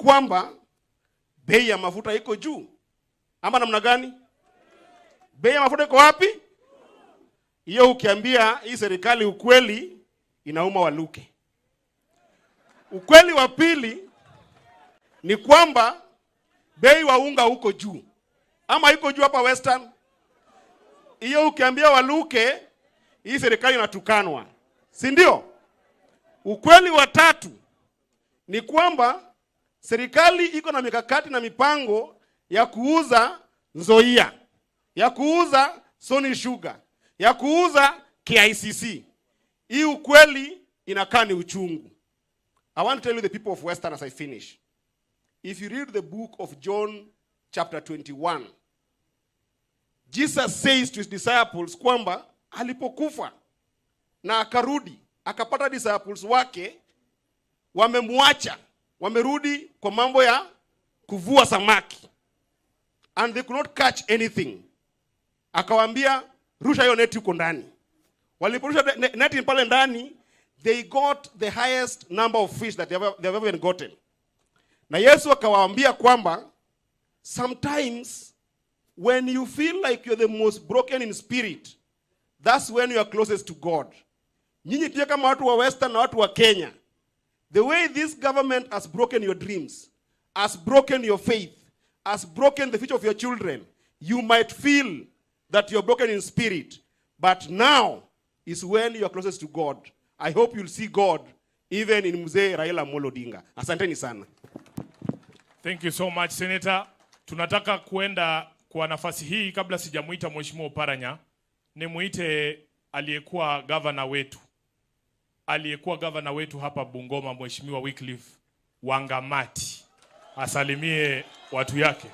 kwamba bei ya mafuta iko juu. Ama namna gani? Bei ya mafuta iko wapi? Hiyo ukiambia hii serikali ukweli, inauma waluke. Ukweli wa pili ni kwamba bei wa unga uko juu. Ama iko juu hapa Western? Hiyo ukiambia waluke, hii serikali inatukanwa. Si ndio? Ukweli wa tatu ni kwamba serikali iko na mikakati na mipango ya kuuza Nzoia, ya kuuza Sony Sugar, ya kuuza KICC. Hii ukweli inakaa ni uchungu. I want to tell you the people of Western as I finish. If you read the book of John chapter 21, Jesus says to his disciples kwamba alipokufa na akarudi, akapata disciples wake wamemwacha, wamerudi kwa mambo ya kuvua samaki. And they could not catch anything. Akawaambia rusha hiyo neti huko ndani. Waliporusha neti pale ndani, they got the highest number of fish that they've ever gotten. Na Yesu akawaambia kwamba sometimes when you feel like you're the most broken in spirit, that's when you are closest to God. Nyinyi pia kama watu wa Western na watu wa Kenya, the way this government has broken your dreams, has broken your faith, has broken the future of your children, you might feel that you're broken in spirit. But now is when you are closest to God. I hope you'll see God even in Mzee Raila Amolo Odinga. Asanteni sana. Thank you so much, Senator. Tunataka kuenda kwa nafasi hii kabla sijamuita Mheshimiwa Oparanya, nimuite aliyekuwa governor wetu hapa Bungoma, Mheshimiwa Wycliffe Wangamati. Asalimie watu yake.